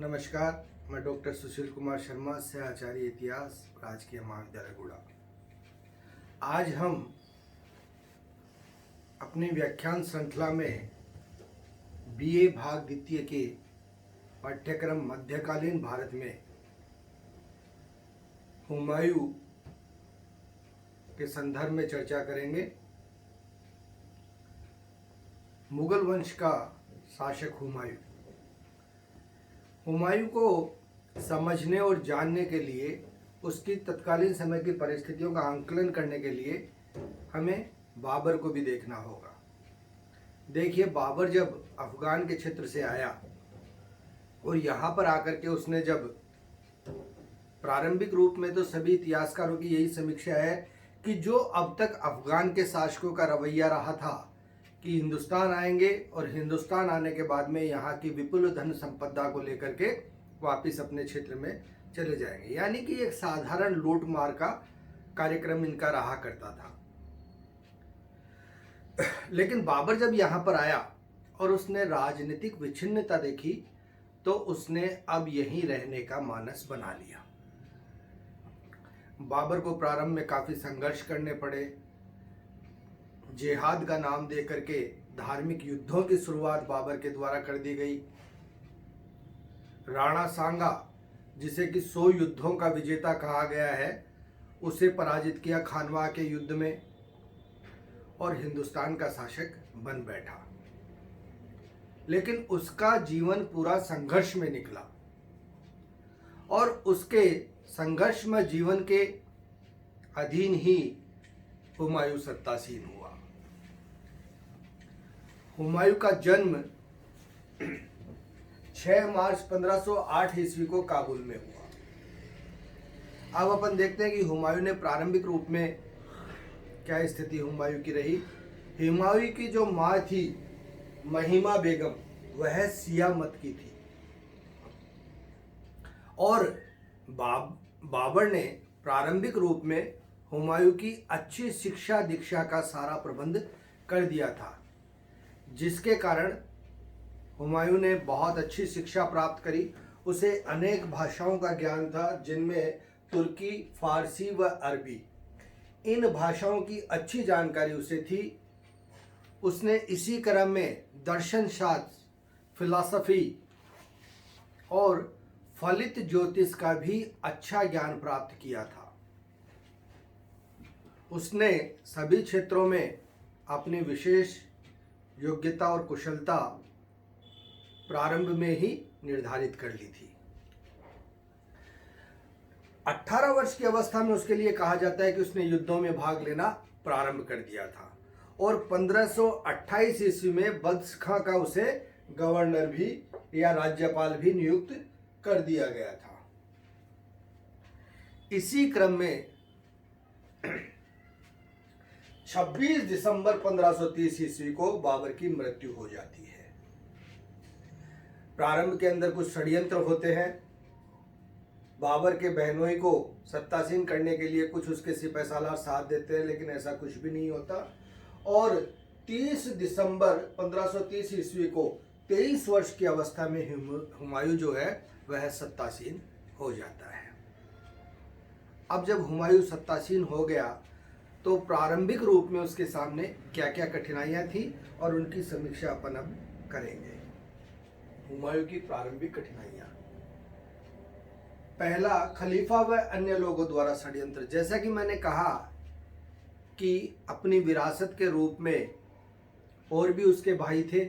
नमस्कार, मैं डॉक्टर सुशील कुमार शर्मा से आचार्य इतिहास राजकीय महाविद्यालय गुड़ा। आज हम अपनी व्याख्यान श्रृंखला में बीए भाग द्वितीय के पाठ्यक्रम मध्यकालीन भारत में हुमायूं के संदर्भ में चर्चा करेंगे। मुगल वंश का शासक हुमायूं को समझने और जानने के लिए उसकी तत्कालीन समय की परिस्थितियों का आंकलन करने के लिए हमें बाबर को भी देखना होगा। देखिए, बाबर जब अफगान के क्षेत्र से आया और यहाँ पर आकर के उसने जब प्रारंभिक रूप में तो सभी इतिहासकारों की यही समीक्षा है कि जो अब तक अफगान के शासकों का रवैया रहा था कि हिंदुस्तान आएंगे और हिंदुस्तान आने के बाद में यहाँ की विपुल धन संपदा को लेकर के वापस अपने क्षेत्र में चले जाएंगे, यानी कि एक साधारण लूट मार का कार्यक्रम इनका रहा करता था। लेकिन बाबर जब यहाँ पर आया और उसने राजनीतिक विच्छिन्नता देखी तो उसने अब यहीं रहने का मानस बना लिया। बाबर को प्रारंभ में काफी संघर्ष करने पड़े। जिहाद का नाम दे करके धार्मिक युद्धों की शुरुआत बाबर के द्वारा कर दी गई। राणा सांगा, जिसे कि 100 युद्धों का विजेता कहा गया है, उसे पराजित किया खानवा के युद्ध में और हिंदुस्तान का शासक बन बैठा। लेकिन उसका जीवन पूरा संघर्ष में निकला और उसके संघर्षमय जीवन के अधीन ही हुमायूं सत्तासीन हुआ। हुमायूं का जन्म 6 मार्च 1508 ईस्वी को काबुल में हुआ। अब अपन देखते हैं कि हुमायूं ने प्रारंभिक रूप में क्या स्थिति हुमायूं की रही। हुमायूं की जो माँ थी महिमा बेगम, वह शिया मत की थी और बाबर ने प्रारंभिक रूप में हुमायूं की अच्छी शिक्षा दीक्षा का सारा प्रबंध कर दिया था, जिसके कारण हुमायूं ने बहुत अच्छी शिक्षा प्राप्त करी। उसे अनेक भाषाओं का ज्ञान था, जिनमें तुर्की, फारसी व अरबी, इन भाषाओं की अच्छी जानकारी उसे थी। उसने इसी क्रम में दर्शन शास्त्र, फिलॉसफी और फलित ज्योतिष का भी अच्छा ज्ञान प्राप्त किया था। उसने सभी क्षेत्रों में अपनी विशेष योग्यता और कुशलता प्रारंभ में ही निर्धारित कर ली थी। 18 वर्ष की अवस्था में उसके लिए कहा जाता है कि उसने युद्धों में भाग लेना प्रारंभ कर दिया था और 1528 ईस्वी में बख्श खां का उसे गवर्नर भी या राज्यपाल भी नियुक्त कर दिया गया था। इसी क्रम में 26 दिसंबर 1530 ईस्वी को बाबर की मृत्यु हो जाती है। प्रारंभ के अंदर कुछ षड्यंत्र होते हैं। बाबर के बहनोई को सत्तासीन करने के लिए कुछ उसके सिपह सालार साथ देते हैं, लेकिन ऐसा कुछ भी नहीं होता और 30 दिसंबर 1530 ईस्वी को 23 वर्ष की अवस्था में हुमायूं जो है वह सत्तासीन हो जाता है। अब जब हुमायूं सत्तासीन हो गया तो प्रारंभिक रूप में उसके सामने क्या क्या कठिनाइयां थी और उनकी समीक्षा अपन अब करेंगे। हुमायूं की प्रारंभिक कठिनाइयां। पहला, खलीफा व अन्य लोगों द्वारा षड्यंत्र। जैसा कि मैंने कहा कि अपनी विरासत के रूप में और भी उसके भाई थे,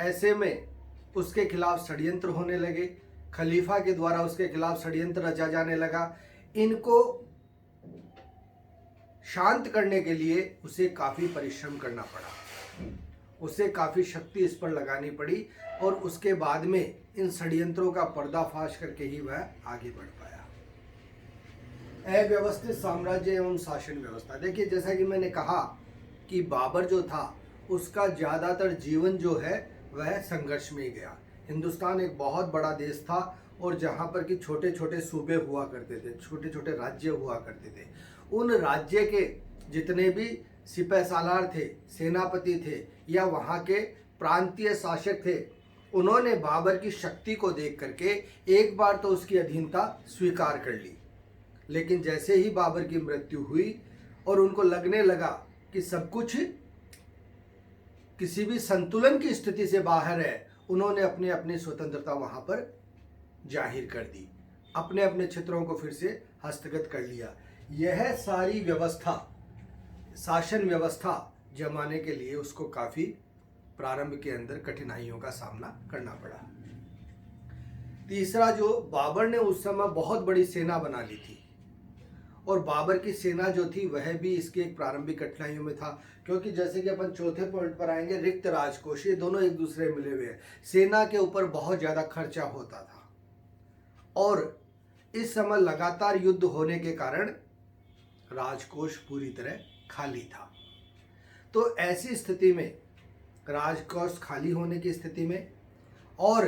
ऐसे में उसके खिलाफ षड्यंत्र होने लगे। खलीफा के द्वारा उसके खिलाफ षड्यंत्र रचा जाने लगा। इनको शांत करने के लिए उसे काफी परिश्रम करना पड़ा, उसे काफी शक्ति इस पर लगानी पड़ी और उसके बाद में इन षड्यंत्रों का पर्दाफाश करके ही वह आगे बढ़ पाया। अव्यवस्थित साम्राज्य एवं शासन व्यवस्था। देखिए, जैसा कि मैंने कहा कि बाबर जो था उसका ज्यादातर जीवन जो है वह संघर्ष में ही गया। हिंदुस्तान एक बहुत बड़ा देश था और जहाँ पर कि छोटे छोटे सूबे हुआ करते थे, छोटे छोटे राज्य हुआ करते थे। उन राज्य के जितने भी सिपह सालार थे, सेनापति थे या वहाँ के प्रांतीय शासक थे, उन्होंने बाबर की शक्ति को देख करके एक बार तो उसकी अधीनता स्वीकार कर ली, लेकिन जैसे ही बाबर की मृत्यु हुई और उनको लगने लगा कि सब कुछ किसी भी संतुलन की स्थिति से बाहर है, उन्होंने अपनी अपनी स्वतंत्रता वहां पर जाहिर कर दी, अपने अपने क्षेत्रों को फिर से हस्तगत कर लिया। यह सारी व्यवस्था, शासन व्यवस्था जमाने के लिए उसको काफी प्रारंभ के अंदर कठिनाइयों का सामना करना पड़ा। तीसरा, जो बाबर ने उस समय बहुत बड़ी सेना बना ली थी, और बाबर की सेना जो थी वह भी इसकी एक प्रारंभिक कठिनाइयों में था, क्योंकि जैसे कि अपन चौथे पॉइंट पर आएंगे, रिक्त राजकोष, ये दोनों एक दूसरे मिले हुए हैं। सेना के ऊपर बहुत ज्यादा खर्चा होता था और इस समय लगातार युद्ध होने के कारण राजकोष पूरी तरह खाली था। तो ऐसी स्थिति में, राजकोष खाली होने की स्थिति में और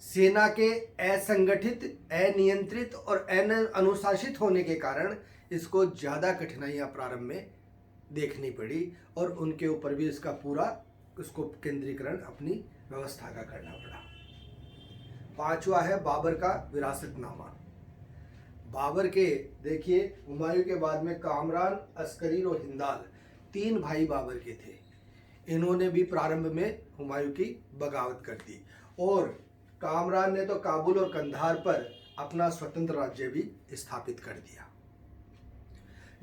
सेना के असंगठित, अनियंत्रित और अनुशासित होने के कारण इसको ज़्यादा कठिनाइयाँ प्रारंभ में देखनी पड़ी और उनके ऊपर भी इसका पूरा उसको केंद्रीकरण अपनी व्यवस्था का करना पड़ा। पांचवा है बाबर का विरासतनामा। बाबर के, देखिए, हुमायूं के बाद में कामरान, अस्करी और हिंदाल, तीन भाई बाबर के थे। इन्होंने भी प्रारंभ में हुमायूं की बगावत कर दी और कामरान ने तो काबुल और कंधार पर अपना स्वतंत्र राज्य भी स्थापित कर दिया।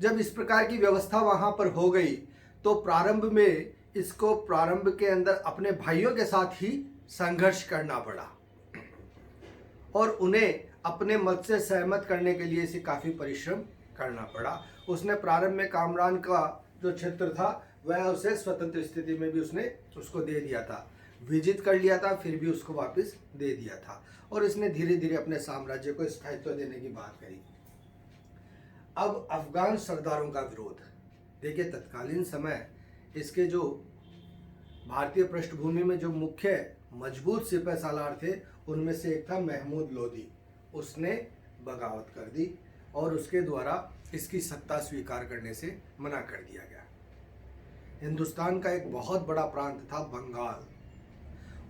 जब इस प्रकार की व्यवस्था वहां पर हो गई तो प्रारंभ में इसको प्रारंभ के अंदर अपने भाइयों के साथ ही संघर्ष करना पड़ा और उन्हें अपने मत से सहमत करने के लिए इसे काफी परिश्रम करना पड़ा। उसने प्रारंभ में कामरान का जो क्षेत्र था वह उसे स्वतंत्र स्थिति में भी उसने उसको दे दिया था, विजित कर लिया था, फिर भी उसको वापस दे दिया था और इसने धीरे धीरे अपने साम्राज्य को स्थायित्व देने की बात करी। अब अफगान सरदारों का विरोध, देखिए, तत्कालीन समय इसके जो भारतीय पृष्ठभूमि में जो मुख्य मजबूत सिपह सालार थे उनमें से एक था महमूद लोदी। उसने बगावत कर दी और उसके द्वारा इसकी सत्ता स्वीकार करने से मना कर दिया गया। हिंदुस्तान का एक बहुत बड़ा प्रांत था बंगाल,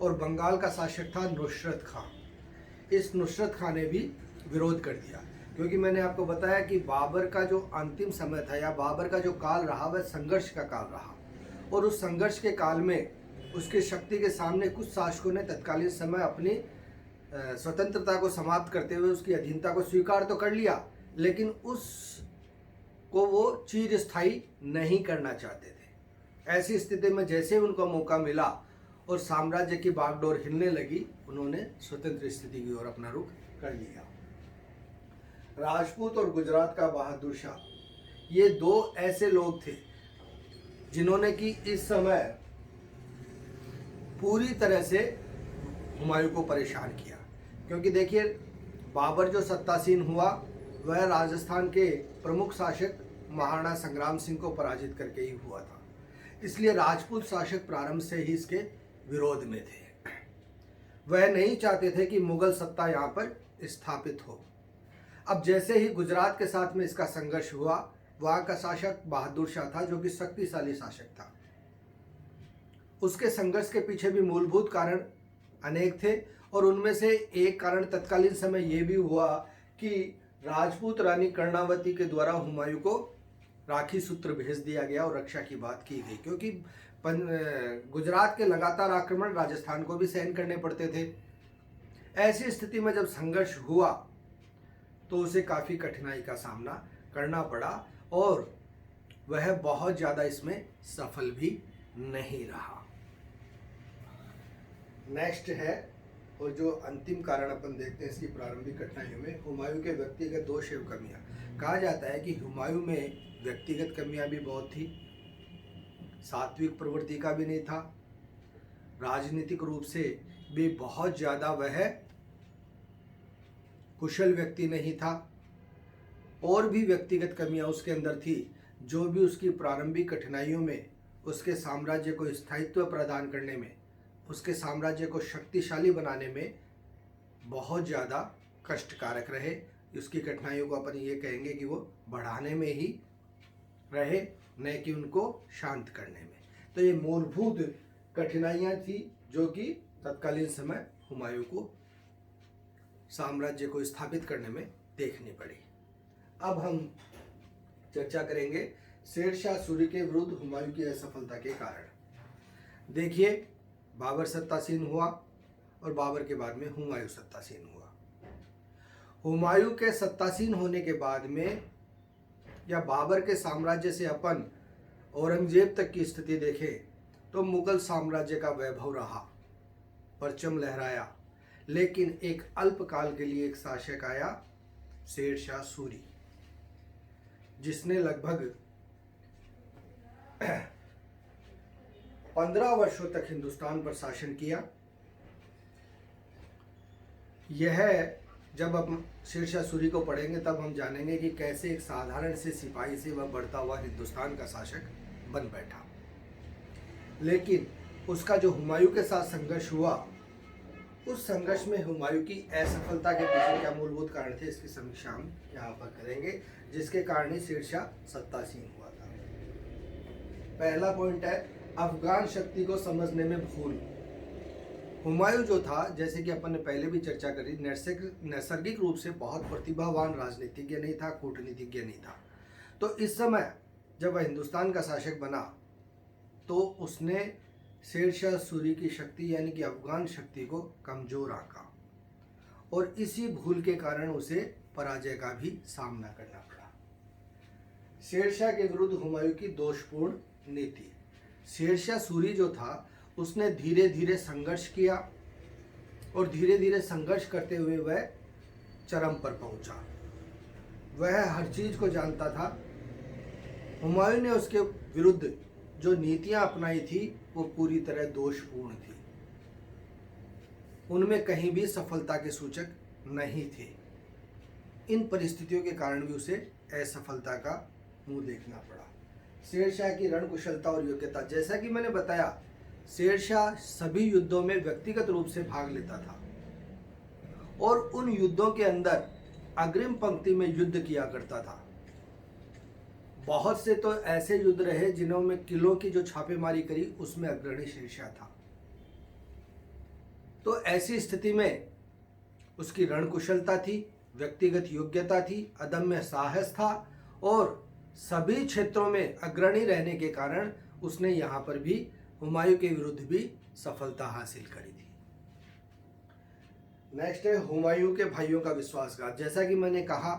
और बंगाल का शासक था नुसरत खान। इस नुसरत खान ने भी विरोध कर दिया, क्योंकि मैंने आपको बताया कि बाबर का जो अंतिम समय था या बाबर का जो काल रहा वह संघर्ष का काल रहा, और उस संघर्ष के काल में उसकी शक्ति के सामने कुछ शासकों ने तत्कालीन समय अपनी स्वतंत्रता को समाप्त करते हुए उसकी अधीनता को स्वीकार तो कर लिया, लेकिन उसको वो चिरस्थायी नहीं करना चाहते थे। ऐसी स्थिति में जैसे उनको मौका मिला और साम्राज्य की बागडोर हिलने लगी, उन्होंने स्वतंत्र स्थिति की ओर अपना रुख कर लिया। राजपूत और गुजरात का बहादुर शाह, ये दो ऐसे लोग थे जिन्होंने कि इस समय पूरी तरह से हुमायूं को परेशान किया, क्योंकि देखिए, बाबर जो सत्तासीन हुआ वह राजस्थान के प्रमुख शासक महाराणा संग्राम सिंह को पराजित करके ही हुआ था। इसलिए राजपूत शासक प्रारंभ से ही इसके विरोध में थे। वह नहीं चाहते थे कि मुगल सत्ता यहाँ पर स्थापित हो। अब जैसे ही गुजरात के साथ में इसका संघर्ष हुआ, वहाँ का शासक बहादुर शाह था जो कि शक्तिशाली शासक था। उसके संघर्ष के पीछे भी मूलभूत कारण अनेक थे और उनमें से एक कारण तत्कालीन समय ये भी हुआ कि राजपूत रानी कर्णावती के द्वारा हुमायूं को राखी सूत्र भेज दिया गया और रक्षा की बात की गई, क्योंकि गुजरात के लगातार आक्रमण राजस्थान को भी सहन करने पड़ते थे। ऐसी स्थिति में जब संघर्ष हुआ तो उसे काफ़ी कठिनाई का सामना करना पड़ा और वह बहुत ज़्यादा इसमें सफल भी नहीं रहा। नेक्स्ट है, और जो अंतिम कारण अपन देखते हैं इसकी प्रारंभिक कठिनाइयों में, हुमायूं के व्यक्तिगत दोष एवं कमियां। कहा जाता है कि हुमायूं में व्यक्तिगत कमियां भी बहुत थी, सात्विक प्रवृत्ति का भी नहीं था, राजनीतिक रूप से भी बहुत ज़्यादा वह कुशल व्यक्ति नहीं था, और भी व्यक्तिगत कमियां उसके अंदर थी जो भी उसकी प्रारंभिक कठिनाइयों में उसके साम्राज्य को स्थायित्व प्रदान करने में, उसके साम्राज्य को शक्तिशाली बनाने में बहुत ज़्यादा कष्टकारक रहे। उसकी कठिनाइयों को अपन ये कहेंगे कि वो बढ़ाने में ही रहे, न कि उनको शांत करने में। तो ये मूलभूत कठिनाइयाँ थी जो कि तत्कालीन समय हुमायूं को साम्राज्य को स्थापित करने में देखनी पड़ी। अब हम चर्चा करेंगे शेरशाह सूरी के विरुद्ध हुमायूं की असफलता के कारण। देखिए, बाबर सत्तासीन हुआ और बाबर के बाद में हुमायूं सत्तासीन हुआ। हुमायूं के सत्तासीन होने के बाद में या बाबर के साम्राज्य से अपन औरंगजेब तक की स्थिति देखें तो मुगल साम्राज्य का वैभव रहा, परचम लहराया, लेकिन एक अल्पकाल के लिए एक शासक आया, शेरशाह सूरी, जिसने लगभग 15 वर्षों तक हिंदुस्तान पर शासन किया। यह जब हम शेरशाह सूरी को पढ़ेंगे तब हम जानेंगे कि कैसे एक साधारण से सिपाही से वह बढ़ता हुआ हिंदुस्तान का शासक बन बैठा। लेकिन उसका जो हुमायूं के साथ संघर्ष हुआ, उस संघर्ष में हुमायूं की असफलता के पीछे क्या मूलभूत कारण थे, इसकी समीक्षा हम यहाँ पर करेंगे, जिसके कारण ही शेरशाह सत्तासीन हुआ था। पहला पॉइंट है अफगान शक्ति को समझने में भूल। हुमायूं जो था, जैसे कि अपन ने पहले भी चर्चा करी, नैसर्गिक रूप से बहुत प्रतिभावान राजनीतिज्ञ नहीं था, कूटनीतिज्ञ नहीं था। तो इस समय जब वह हिंदुस्तान का शासक बना तो उसने शेरशाह सूरी की शक्ति यानी कि अफगान शक्ति को कमजोर आंका और इसी भूल के कारण उसे पराजय का भी सामना करना पड़ा। शेरशाह के विरुद्ध हुमायूं की दोषपूर्ण नीति। शेरशाह सूरी जो था उसने धीरे धीरे संघर्ष किया और धीरे धीरे संघर्ष करते हुए वह चरम पर पहुंचा। वह हर चीज को जानता था। हुमायूं ने उसके विरुद्ध जो नीतियां अपनाई थी वो पूरी तरह दोषपूर्ण थी, उनमें कहीं भी सफलता के सूचक नहीं थे। इन परिस्थितियों के कारण भी उसे असफलता का मुंह देखना पड़ा। शेरशाह की रणकुशलता और योग्यता, जैसा कि मैंने बताया, शेरशाह सभी युद्धों में व्यक्तिगत रूप से भाग लेता था और उन युद्धों के अंदर अग्रिम पंक्ति में युद्ध किया करता था। बहुत से तो ऐसे युद्ध रहे जिन्होंने किलों की जो छापेमारी करी उसमें अग्रणी शेरशाह था। तो ऐसी स्थिति में उसकी रणकुशलता थी, व्यक्तिगत योग्यता थी, अदम्य साहस था और सभी क्षेत्रों में अग्रणी रहने के कारण उसने यहाँ पर भी हुमायूं के विरुद्ध भी सफलता हासिल करी थी। नेक्स्ट है हुमायूं के भाइयों का विश्वासघात। जैसा कि मैंने कहा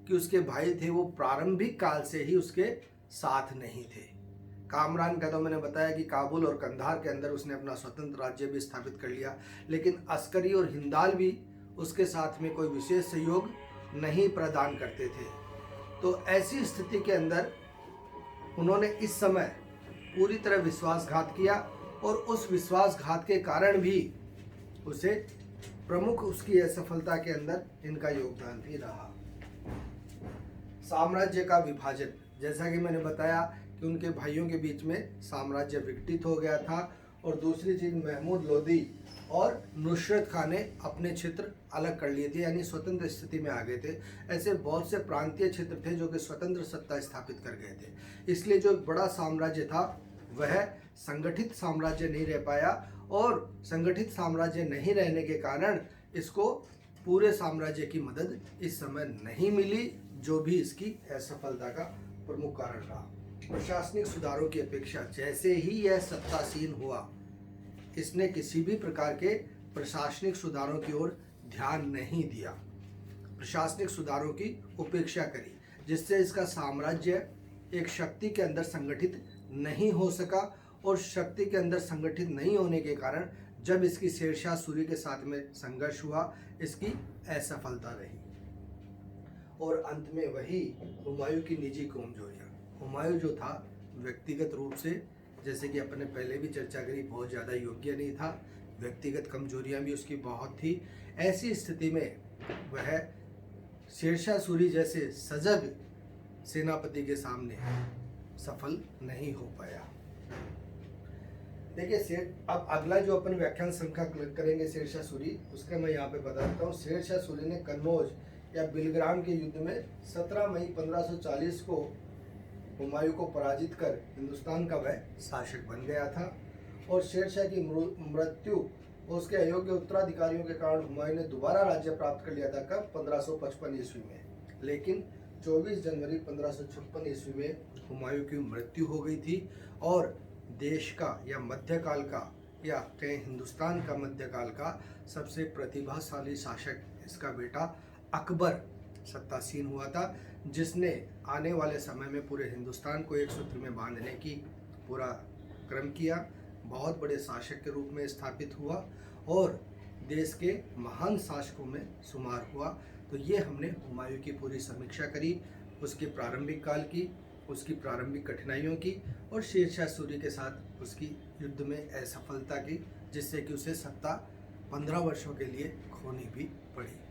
कि उसके भाई थे वो प्रारंभिक काल से ही उसके साथ नहीं थे। कामरान का तो मैंने बताया कि काबुल और कंधार के अंदर उसने अपना स्वतंत्र राज्य भी स्थापित कर लिया, लेकिन अस्करी और हिंदाल भी उसके साथ में कोई विशेष सहयोग नहीं प्रदान करते थे। तो ऐसी स्थिति के अंदर उन्होंने इस समय पूरी तरह विश्वासघात किया और उस विश्वासघात के कारण भी उसे प्रमुख उसकी असफलता के अंदर इनका योगदान भी रहा। साम्राज्य का विभाजन, जैसा कि मैंने बताया कि उनके भाइयों के बीच में साम्राज्य विघटित हो गया था और दूसरी चीज महमूद लोदी और नुसरत खान ने अपने क्षेत्र अलग कर लिए थे, यानी स्वतंत्र स्थिति में आ गए थे। ऐसे बहुत से प्रांतीय क्षेत्र थे जो कि स्वतंत्र सत्ता स्थापित कर गए थे। इसलिए जो बड़ा साम्राज्य था वह संगठित साम्राज्य नहीं रह पाया और संगठित साम्राज्य नहीं रहने के कारण इसको पूरे साम्राज्य की मदद इस समय नहीं मिली, जो भी इसकी असफलता का प्रमुख कारण रहा। प्रशासनिक सुधारों की अपेक्षा जैसे ही यह सत्तासीन हुआ, इसने किसी भी प्रकार के प्रशासनिक सुधारों की ओर ध्यान नहीं दिया, प्रशासनिक सुधारों की उपेक्षा करी, जिससे इसका साम्राज्य एक शक्ति के अंदर संगठित नहीं हो सका और शक्ति के अंदर संगठित नहीं होने के कारण जब इसकी शेरशाह सूरी के साथ में संघर्ष हुआ, इसकी असफलता रही। और अंत में वही हुमायूं की निजी कमजोरियां। हुमायूं जो था व्यक्तिगत रूप से, जैसे कि अपन ने पहले भी चर्चा करी, बहुत ज़्यादा योग्य नहीं था, व्यक्तिगत कमजोरियां भी उसकी बहुत थी। ऐसी स्थिति में वह शेरशाह सूरी जैसे सजग सेनापति के सामने सफल नहीं हो पाया। देखिए अब अगला जो अपन व्याख्यान संख्या करेंगे शेरशाह सूरी, उसका मैं यहाँ पे बता देता हूँ। शेरशाह सूरी ने कन्नौज या बिलग्राम के युद्ध में 17 मई 1540 को हुमायूं को पराजित कर हिंदुस्तान का वह शासक बन गया था और शेरशाह की मृत्यु उसके अयोग्य उत्तराधिकारियों के कारण हुमायूं ने दोबारा राज्य प्राप्त कर लिया था। कब? 1555 ईस्वी में। लेकिन 24 जनवरी 1556 ईस्वी में हुमायूं की मृत्यु हो गई थी और देश का या मध्यकाल का या कहें हिंदुस्तान का मध्यकाल का सबसे प्रतिभाशाली शासक इसका बेटा अकबर सत्तासीन हुआ था, जिसने आने वाले समय में पूरे हिंदुस्तान को एक सूत्र में बांधने की पूरा क्रम किया। बहुत बड़े शासक के रूप में स्थापित हुआ और देश के महान शासकों में शुमार हुआ। तो ये हमने हुमायूं की पूरी समीक्षा करी, उसके प्रारंभिक काल की, उसकी प्रारंभिक कठिनाइयों की और शेरशाह सूरी के साथ उसकी युद्ध में असफलता की, जिससे कि उसे सत्ता 15 वर्षों के लिए खोनी भी पड़ी।